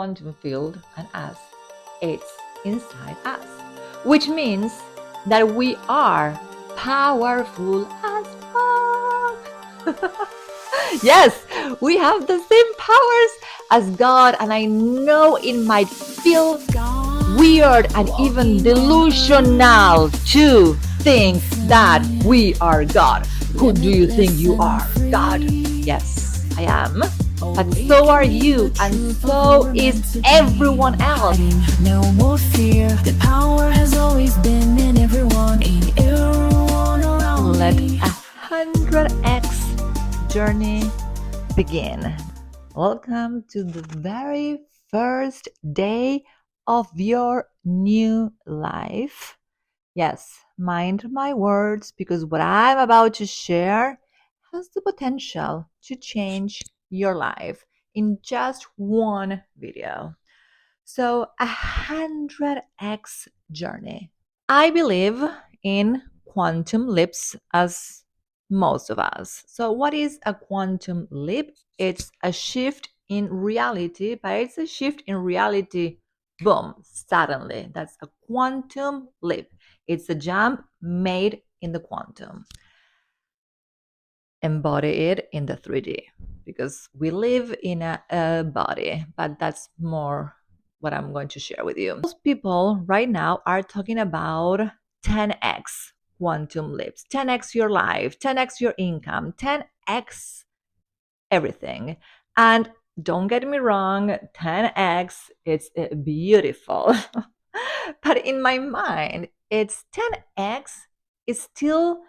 quantum field and us. It's inside us, which means that we are powerful as fuck. Yes, we have the same powers as God, and I know it might feel weird and even delusional to think that we are God. Who do you think you are? God. Yes, I am. But so are you, and so is everyone else. No more fear. The power has always been in everyone around Let me. 100x journey begin. Welcome to the very first day of your new life. Yes, mind my words, because what I'm about to share has the potential to change your life in just one video. So, 100x journey. I believe in quantum leaps as most of us. So, what is a quantum leap? It's a shift in reality, but it's a shift in reality, boom, suddenly. That's a quantum leap. It's a jump made in the quantum. Embody it in the 3D because we live in a body, but that's more what I'm going to share with you. Most people right now are talking about 10x quantum leaps, 10x your life, 10x your income, 10x everything. And don't get me wrong, 10x, it's beautiful. But in my mind, it's 10x is still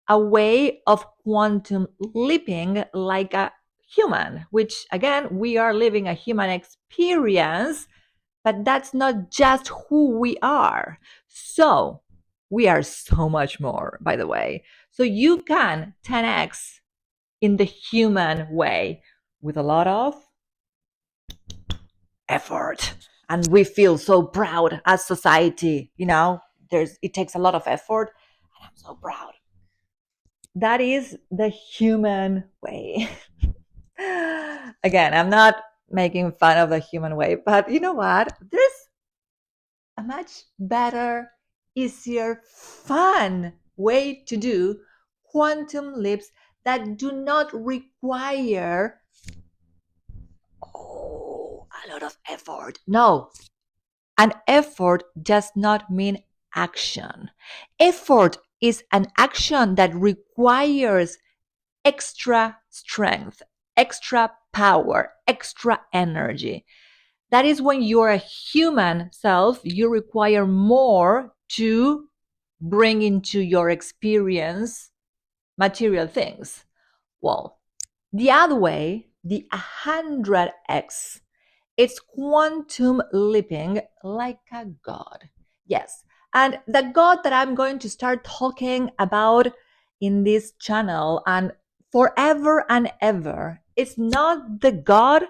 a way of quantum leaping like a human, which again, we are living a human experience, but that's not just who we are. So we are so much more, by the way. So you can 10x in the human way with a lot of effort. And we feel so proud as society, it takes a lot of effort, and I'm so proud. That is the human way. Again, I'm not making fun of the human way, but you know what? There's a much better, easier, fun way to do quantum leaps that do not require a lot of effort. No, an effort does not mean action. Effort is an action that requires extra strength, extra power, extra energy. That is when you're a human self, you require more to bring into your experience material things. Well, the other way, the 100x, it's quantum leaping like a god. Yes. And the God that I'm going to start talking about in this channel and forever and ever is not the God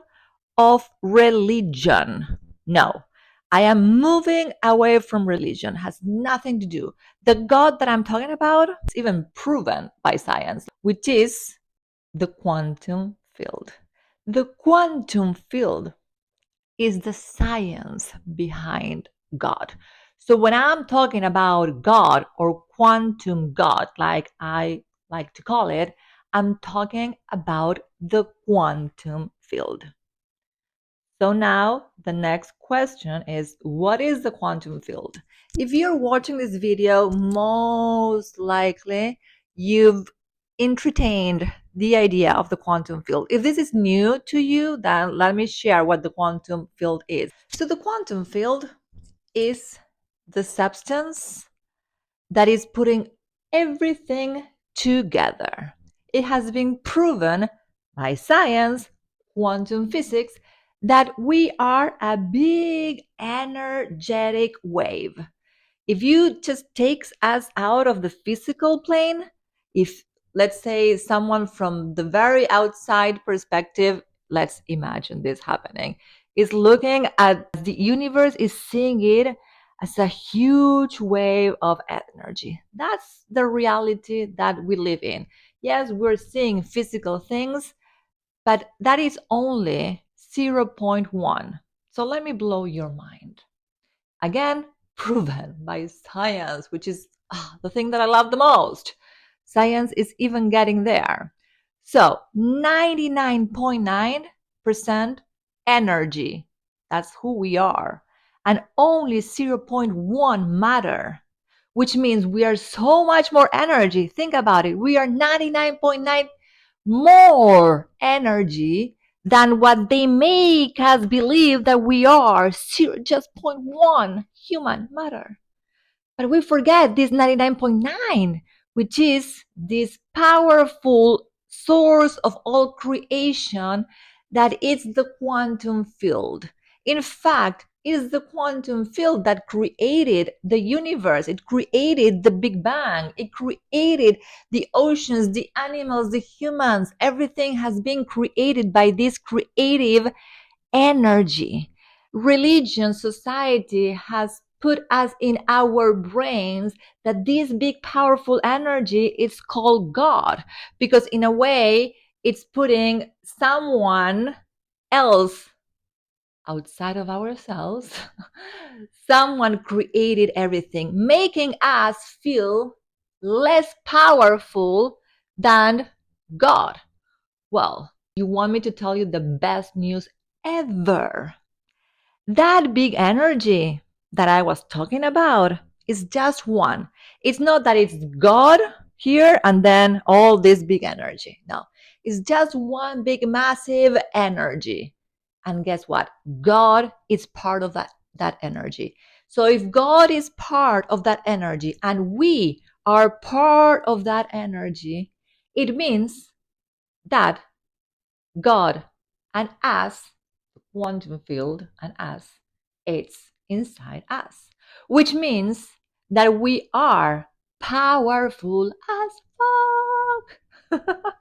of religion. No. I am moving away from religion, has nothing to do. The God that I'm talking about is even proven by science, which is the quantum field. The quantum field is the science behind God. So when I'm talking about God or quantum God, like I like to call it, I'm talking about the quantum field. So now the next question is, what is the quantum field? If you're watching this video, most likely you've entertained the idea of the quantum field. If this is new to you, then let me share what the quantum field is. So the quantum field is the substance that is putting everything together. It has been proven by science, quantum physics, that we are a big energetic wave. If you just takes us out of the physical plane, if let's say someone from the very outside perspective, let's imagine this happening, is looking at the universe, is seeing it as a huge wave of energy. That's the reality that we live in. Yes, we're seeing physical things, but that is only 0.1. So let me blow your mind. Again, proven by science, which is the thing that I love the most. Science is even getting there. So 99.9% energy. That's who we are. And only 0.1 matter, which means we are so much more energy. Think about it. We are 99.9 more energy than what they make us believe that we are, just zero point 0.1 human matter. But we forget this 99.9, which is this powerful source of all creation that is the quantum field. In fact, it is the quantum field that created the universe. It created the Big Bang. It created the oceans, the animals, the humans. Everything has been created by this creative energy. Religion, society has put us in our brains that this big powerful energy is called God, because in a way it's putting someone else outside of ourselves. Someone created everything, making us feel less powerful than God. Well, you want me to tell you the best news ever? That big energy that I was talking about is just one. It's not that it's God here and then all this big energy. No, it's just one big, massive energy. And guess what? God is part of that energy. So if God is part of that energy and we are part of that energy, it means that God and us, quantum field and us, it's inside us, which means that we are powerful as fuck.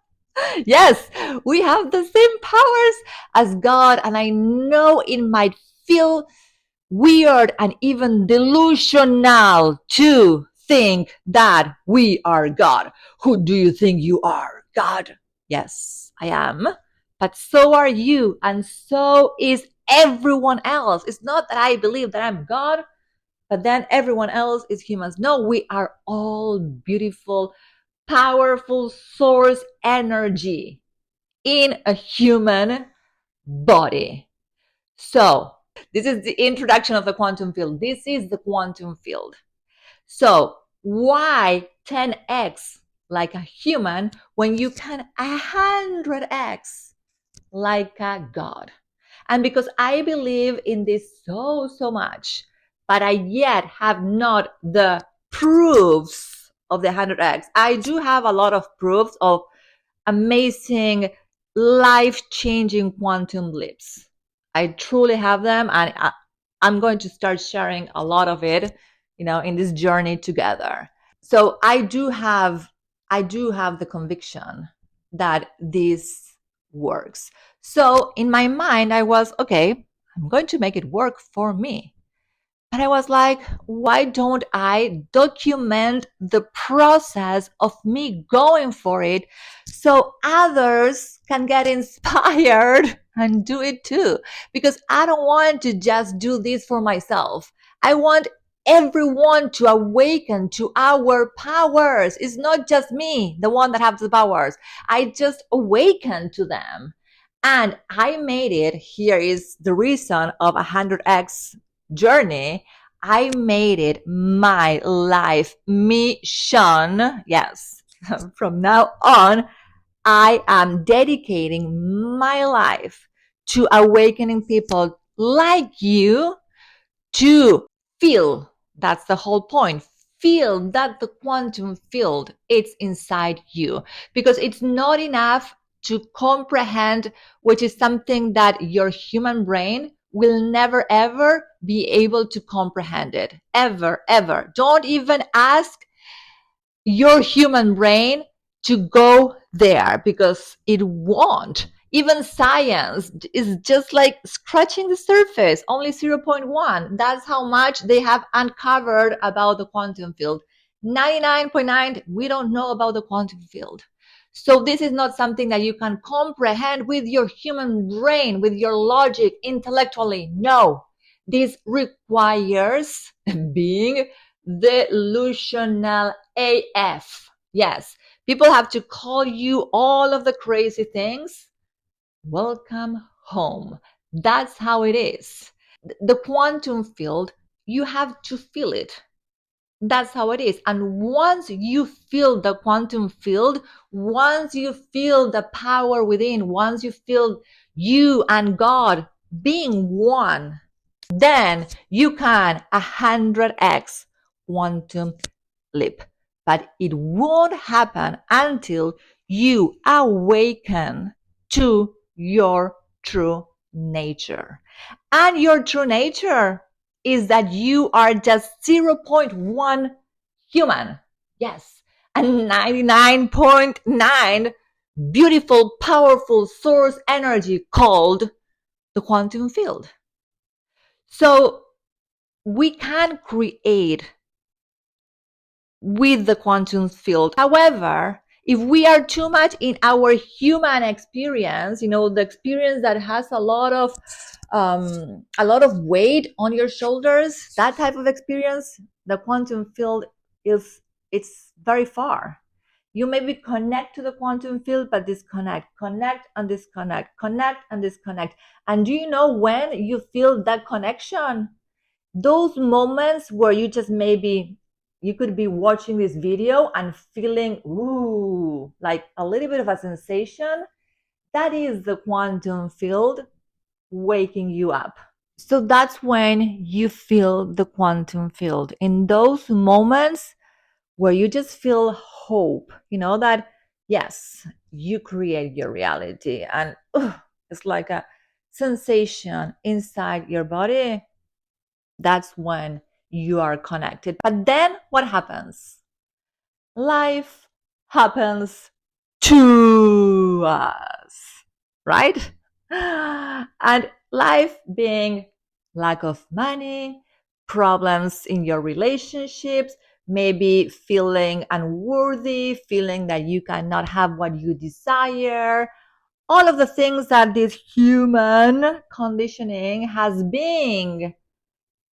Yes, we have the same powers as God, and I know it might feel weird and even delusional to think that we are God. Who do you think you are? God. Yes, I am. But so are you, and so is everyone else. It's not that I believe that I'm God, but then everyone else is humans. No, we are all beautiful, powerful source energy in a human body. So, this is the introduction of the quantum field. This is the quantum field. So, why 10x like a human when you can 100x like a God? And because I believe in this so much, but I yet have not the proofs of the 100x. I do have a lot of proofs of amazing, life-changing quantum leaps. I truly have them, and I'm going to start sharing a lot of it, in this journey together. So I do have the conviction that this works. So in my mind, I was, okay, I'm going to make it work for me. And I was like, why don't I document the process of me going for it so others can get inspired and do it too? Because I don't want to just do this for myself. I want everyone to awaken to our powers. It's not just me, the one that has the powers. I just awaken to them. And I made it. Here is the reason of 100x journey. I made it my life mission. Yes, from now on, I am dedicating my life to awakening people like you to feel. That's the whole point. Feel that the quantum field, it's inside you, because it's not enough to comprehend, which is something that your human brain will never ever be able to comprehend it. Ever. Don't even ask your human brain to go there, because it won't. Even science is just like scratching the surface, only 0.1. That's how much they have uncovered about the quantum field. 99.9, we don't know about the quantum field. So this is not something that you can comprehend with your human brain, with your logic, intellectually. No, this requires being delusional AF. Yes, people have to call you all of the crazy things. Welcome home. That's how it is. The quantum field, you have to feel it. That's how it is. And once you feel the quantum field, once you feel the power within, once you feel you and God being one, then you can 100x quantum leap. But it won't happen until you awaken to your true nature. And your true nature is that you are just 0.1 human. Yes. And 99.9 beautiful, powerful source energy called the quantum field. So we can create with the quantum field. However, if we are too much in our human experience, the experience that has a lot of weight on your shoulders, that type of experience, the quantum field it's very far. You maybe connect to the quantum field, but disconnect, connect and disconnect, connect and disconnect. And do you know when you feel that connection? Those moments where you just maybe you could be watching this video and feeling like a little bit of a sensation. That is the quantum field waking you up. So that's when you feel the quantum field, in those moments where you just feel hope, that yes, you create your reality, and it's like a sensation inside your body. That's when you are connected. But then what happens? Life happens to us, right? And life being lack of money, problems in your relationships, maybe feeling unworthy, feeling that you cannot have what you desire, all of the things that this human conditioning has been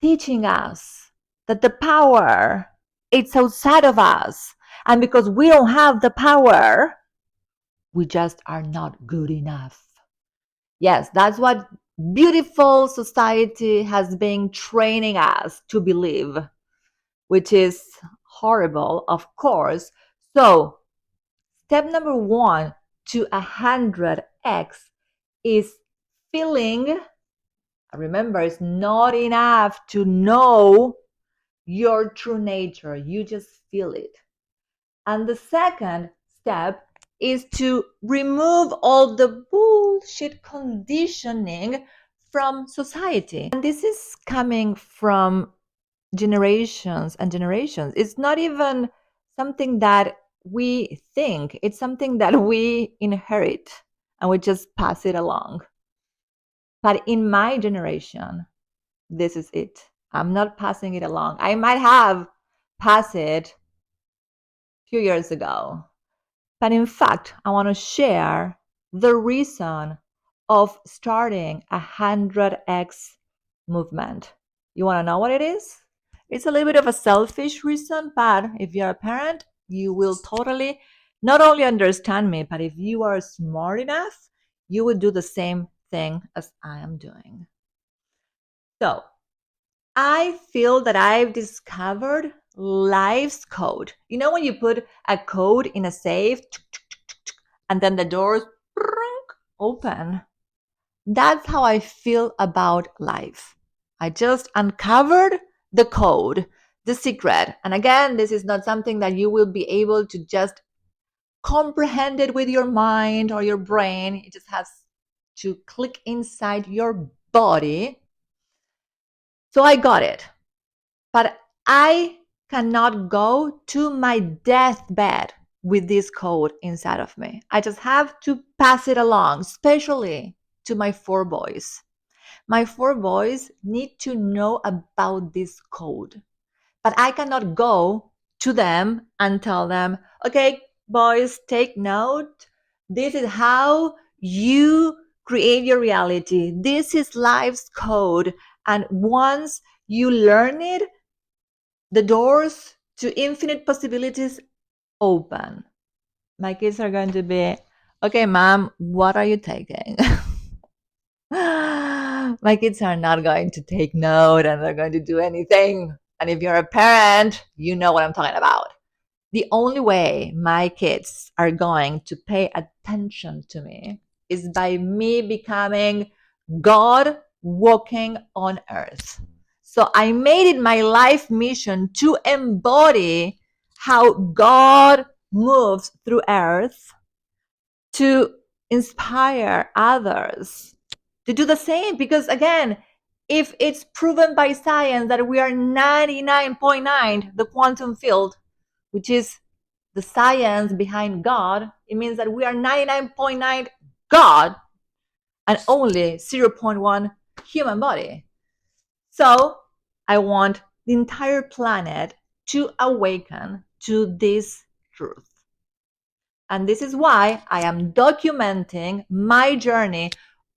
teaching us that the power, it's outside of us. And because we don't have the power, we just are not good enough. Yes, that's what beautiful society has been training us to believe, which is horrible, of course. So, step number 1 to 100x is feeling. Remember, it's not enough to know your true nature. You just feel it. And the second step is to remove all the bullshit conditioning from society. And this is coming from generations and generations. It's not even something that we think, it's something that we inherit and we just pass it along. But in my generation, this is it. I'm not passing it along. I might have passed it a few years ago. But in fact, I want to share the reason of starting 100x movement. You want to know what it is? It's a little bit of a selfish reason, but if you're a parent, you will totally not only understand me, but if you are smart enough, you will do the same thing as I am doing. So, I feel that I've discovered life's code. You know when you put a code in a safe and then the doors open? That's how I feel about life. I just uncovered the code, the secret. And again, this is not something that you will be able to just comprehend it with your mind or your brain. It just has to click inside your body. So I got it. But I cannot go to my deathbed with this code inside of me. I just have to pass it along, especially to my 4 boys. My 4 boys need to know about this code. But I cannot go to them and tell them, okay, boys, take note. This is how you create your reality. This is life's code. And once you learn it, the doors to infinite possibilities open. My kids are going to be, okay, mom, what are you taking? My kids are not going to take note and they're going to do anything. And if you're a parent, you know what I'm talking about. The only way my kids are going to pay attention to me is by me becoming God walking on earth. So I made it my life mission to embody how God moves through earth to inspire others to do the same. Because again, if it's proven by science that we are 99.9 the quantum field, which is the science behind God, it means that we are 99.9 God and only 0.1 human body. So I want the entire planet to awaken to this truth. And this is why I am documenting my journey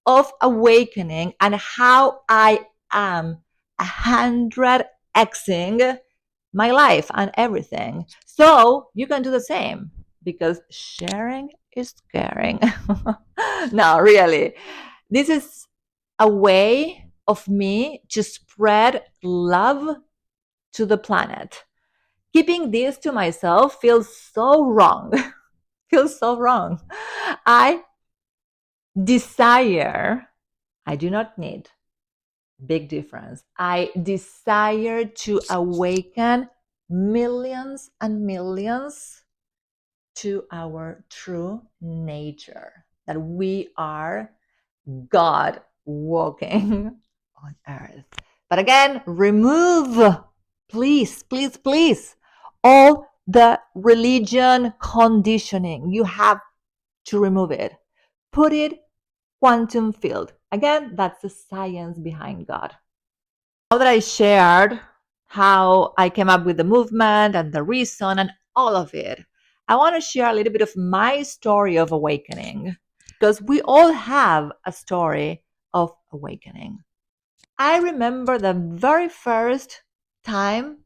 of awakening and how I am 100xing my life and everything. So you can do the same because sharing is caring. No, really. This is a way of me to spread love to the planet. Keeping this to myself feels so wrong. Feels so wrong. I desire, I do not need, big difference. I desire to awaken millions and millions to our true nature, that we are God walking on earth. But again, remove, please, please, please, all the religion conditioning. You have to remove it. Put it quantum field. Again, that's the science behind God. Now that I shared how I came up with the movement and the reason and all of it, I want to share a little bit of my story of awakening because we all have a story of awakening. I remember the very first time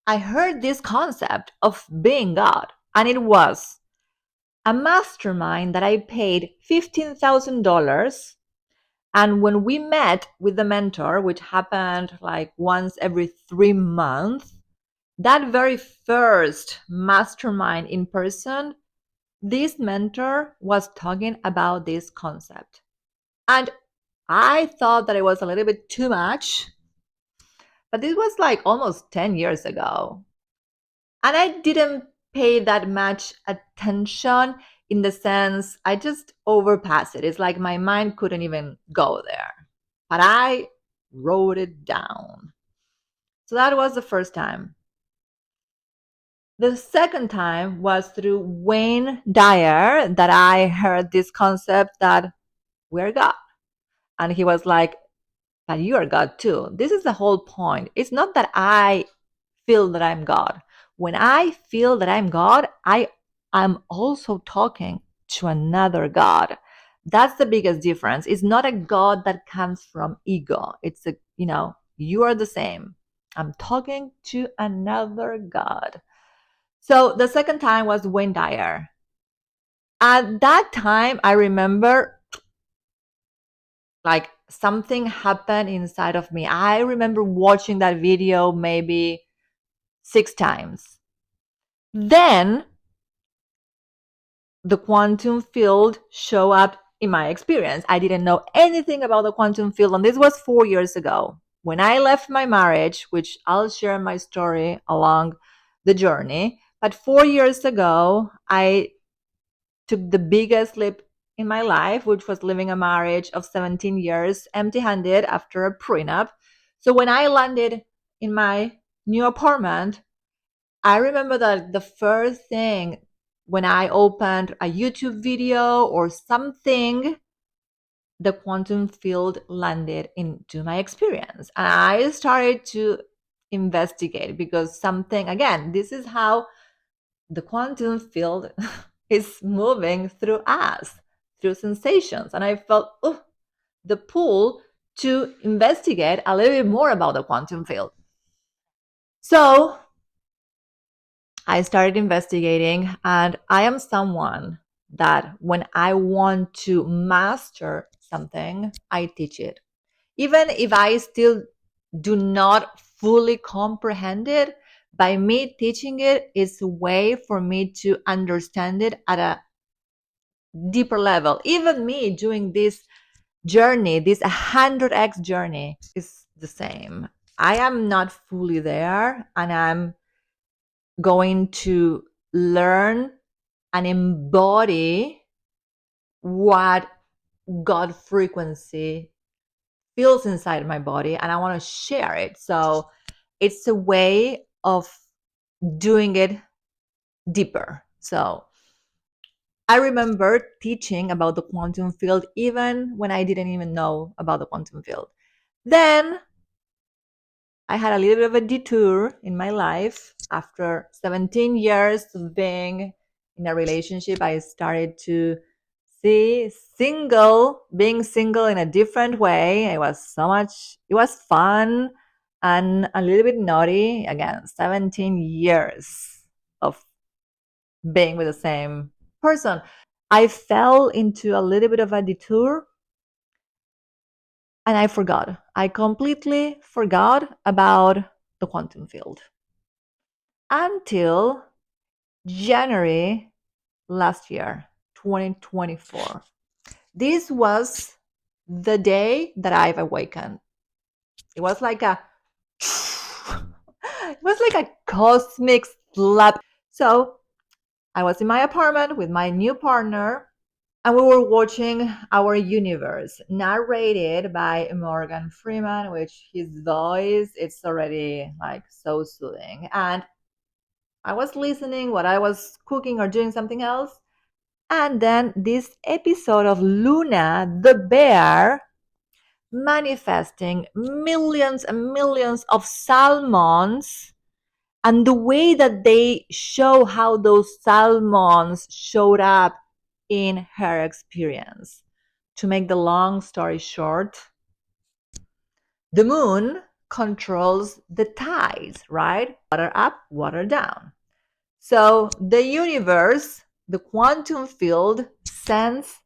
I heard this concept of being God, and it was a mastermind that I paid $15,000. And when we met with the mentor, which happened like once every 3 months, that very first mastermind in person, this mentor was talking about this concept. And I thought that it was a little bit too much, but this was like almost 10 years ago. And I didn't pay that much attention in the sense I just overpassed it. It's like my mind couldn't even go there. But I wrote it down. So that was the first time. The second time was through Wayne Dyer that I heard this concept that we're God. And he was like, but you are God too. This is the whole point. It's not that I feel that I'm God. When I feel that I'm God, I am also talking to another God. That's the biggest difference. It's not a God that comes from ego. It's a, you are the same. I'm talking to another God. So the second time was Wayne Dyer. At that time, I remember like something happened inside of me. I remember watching that video maybe 6 times. Then the quantum field show up in my experience. I didn't know anything about the quantum field, and this was 4 years ago. When I left my marriage, which I'll share my story along the journey, but 4 years ago, I took the biggest leap in my life, which was living a marriage of 17 years empty-handed after a prenup. So when I landed in my new apartment, I remember that the first thing when I opened a YouTube video or something, the quantum field landed into my experience. And I started to investigate because something, again, this is how the quantum field is moving through us, through sensations. And I felt the pull to investigate a little bit more about the quantum field. So I started investigating, and I am someone that when I want to master something, I teach it. Even if I still do not fully comprehend it, by me teaching it is a way for me to understand it at a deeper level. Even me doing this journey, this 100x journey, is the same. I am not fully there, and I'm going to learn and embody what God frequency feels inside my body, and I want to share it. So it's a way of doing it deeper. So I remember teaching about the quantum field even when I didn't even know about the quantum field. Then I had a little bit of a detour in my life. After 17 years of being in a relationship, I started to see being single in a different way. It was fun and a little bit naughty. Again, 17 years of being with the same person. I fell into a little bit of a detour, and I forgot. I completely forgot about the quantum field until January last year, 2024. This was the day that I've awakened. It was like a it was like a cosmic slap. So I was in my apartment with my new partner, and we were watching Our Universe, narrated by Morgan Freeman, which his voice, it's already like so soothing. And I was listening while I was cooking or doing something else. And then this episode of Luna the bear manifesting millions and millions of salmons, and the way that they show how those salmons showed up in her experience. To make the long story short, the moon controls the tides, right? Water up, water down. So the universe, the quantum field, sends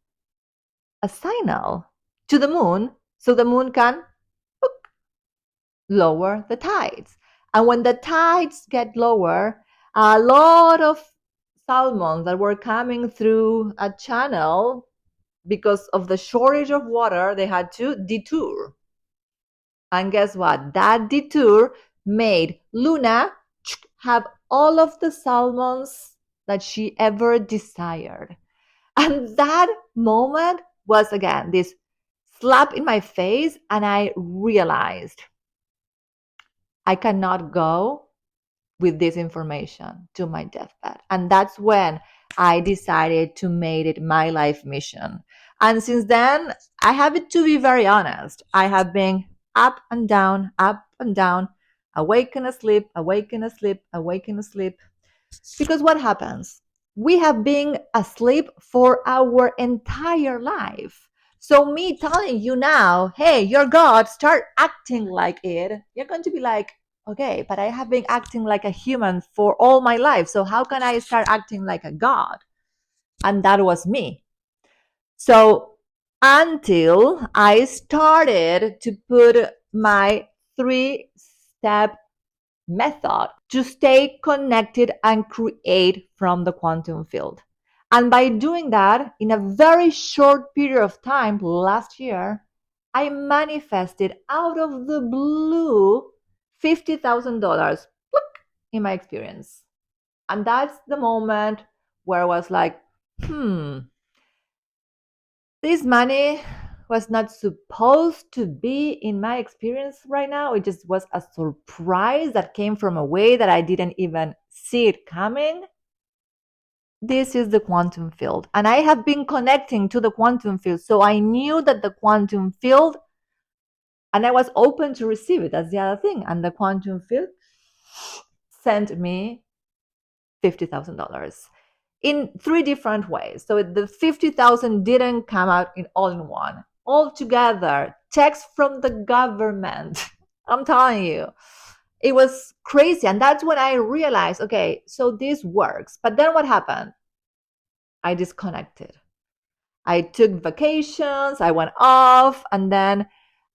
a signal to the moon so the moon can lower the tides. And when the tides get lower, a lot of salmons that were coming through a channel, because of the shortage of water, they had to detour. And guess what? That detour made Luna have all of the salmons that she ever desired. And that moment was, again, this slap in my face, and I realized I cannot go with this information to my deathbed. And that's when I decided to make it my life mission. And since then, I have it, to be very honest, I have been up and down, awaken, asleep, awaken, asleep, awaken, asleep. Because what happens? We have been asleep for our entire life. So, me telling you now, hey, you're God, start acting like it, you're going to be like, okay, but I have been acting like a human for all my life. So, how can I start acting like a God? And that was me. So, until I started to put my 3-step method to stay connected and create from the quantum field. And by doing that, in a very short period of time last year, I manifested out of the blue $50,000 in my experience. And that's the moment where I was like, this money was not supposed to be in my experience right now. It just was a surprise that came from a way that I didn't even see it coming. This is the quantum field. And I have been connecting to the quantum field. So I knew that the quantum field, and I was open to receive it. That's the other thing. And the quantum field sent me $50,000 in three different ways. So the 50,000 didn't come out in all in one. All together, checks from the government. I'm telling you, it was crazy. And that's when I realized, okay, so this works. But then what happened? I disconnected. I took vacations, I went off, and then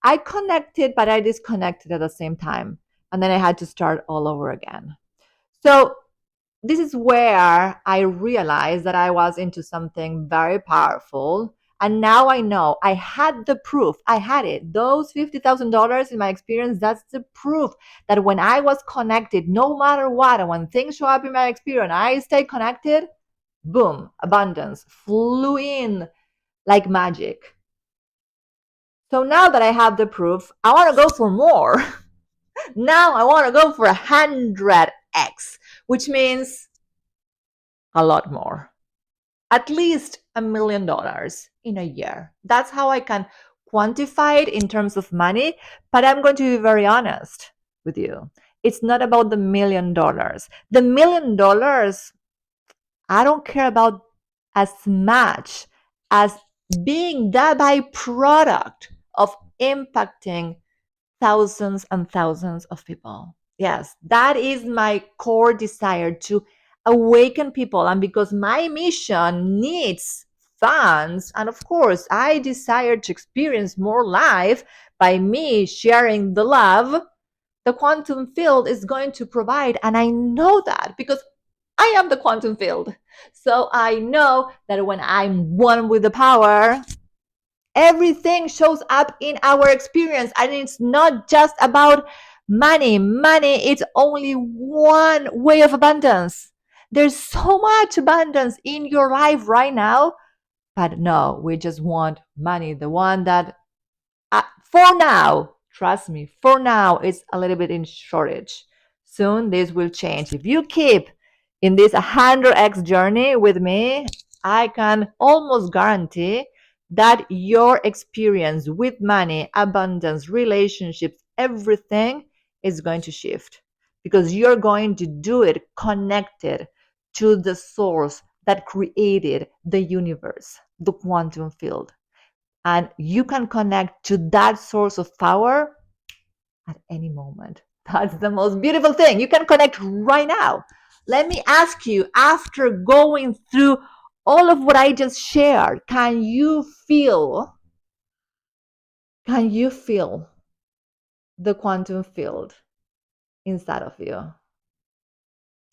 I connected, but I disconnected at the same time. And then I had to start all over again. So this is where I realized that I was into something very powerful. And now I know I had the proof. I had it. Those $50,000 in my experience, that's the proof that when I was connected, no matter what, and when things show up in my experience, I stay connected, boom, abundance flew in like magic. So now that I have the proof, I want to go for more. Now I want to go for 100x, which means a lot more. At least $1 million in a year. That's how I can quantify it in terms of money. But I'm going to be very honest with you. It's not about the $1 million. The $1 million, I don't care about as much as being the byproduct of impacting thousands and thousands of people. Yes, that is my core desire, to awaken people. And because my mission needs funds, and of course, I desire to experience more life by me sharing the love, the quantum field is going to provide. And I know that because I am the quantum field. So I know that when I'm one with the power, everything shows up in our experience. And it's not just about money. Money is only one way of abundance. There's so much abundance in your life right now. But no, we just want money, the one that for now, trust me, for now, it's a little bit in shortage. Soon this will change. If you keep in this 100x journey with me, I can almost guarantee that your experience with money, abundance, relationships, everything is going to shift because you're going to do it connected to the source that created the universe, the quantum field. And you can connect to that source of power at any moment. That's the most beautiful thing. You can connect right now. Let me ask you, after going through all of what I just shared, can you feel the quantum field inside of you?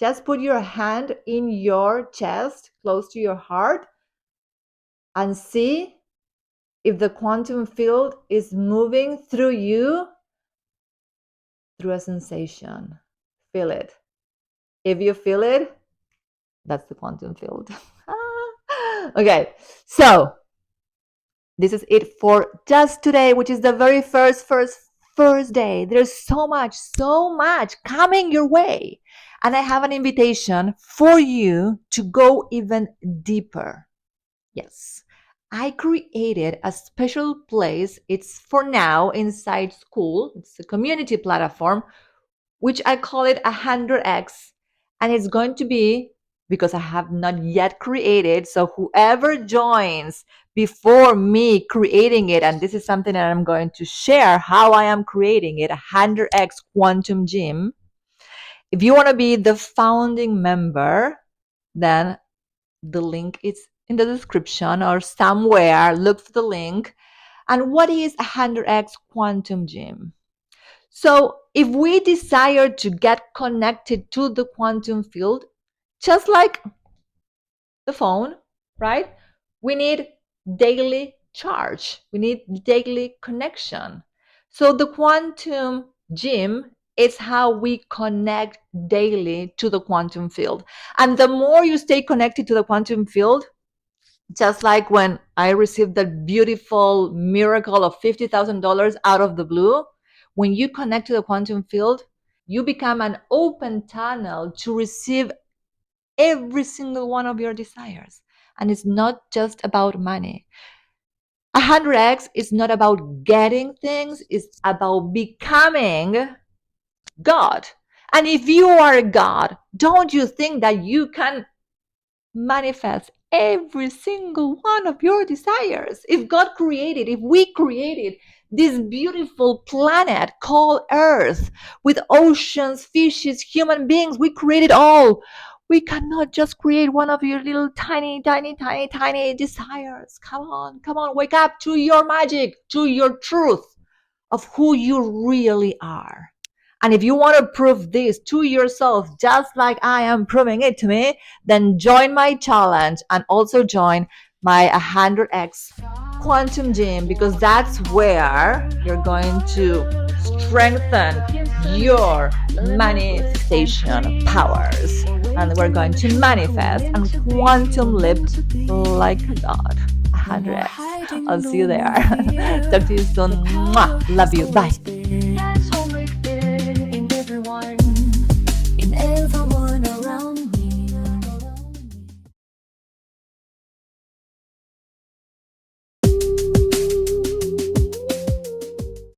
Just put your hand in your chest, close to your heart, and see if the quantum field is moving through you through a sensation. Feel it. If you feel it, that's the quantum field. Okay, so this is it for just today, which is the very first day. There's so much coming your way. And I have an invitation for you to go even deeper. Yes. I created a special place. It's for now inside school. It's a community platform, which I call it 100x. And it's going to be, because I have not yet created, so whoever joins before me creating it, and this is something that I'm going to share how I am creating it, 100x Quantum Gym. If you want to be the founding member, then the link is in the description or somewhere. Look for the link. And what is 100x Quantum Gym? So if we desire to get connected to the quantum field, just like the phone, right? We need daily charge. We need daily connection. So the quantum gym is how we connect daily to the quantum field. And the more you stay connected to the quantum field, just like when I received that beautiful miracle of $50,000 out of the blue, when you connect to the quantum field, you become an open tunnel to receive every single one of your desires. And it's not just about money. 100x is not about getting things, it's about becoming God. And if you are a God, don't you think that you can manifest every single one of your desires? If God created, if we created this beautiful planet called Earth with oceans, fishes, human beings, we created all. We cannot just create one of your little tiny, tiny, tiny, tiny desires. Come on, wake up to your magic, to your truth of who you really are. And if you want to prove this to yourself, just like I am proving it to me, then join my challenge and also join my 100x quantum gym, because that's where you're going to strengthen your manifestation powers. And we're going to manifest and quantum leap like a god. 100x. I'll see you there. Talk to you soon. Mwah. Love you. Bye.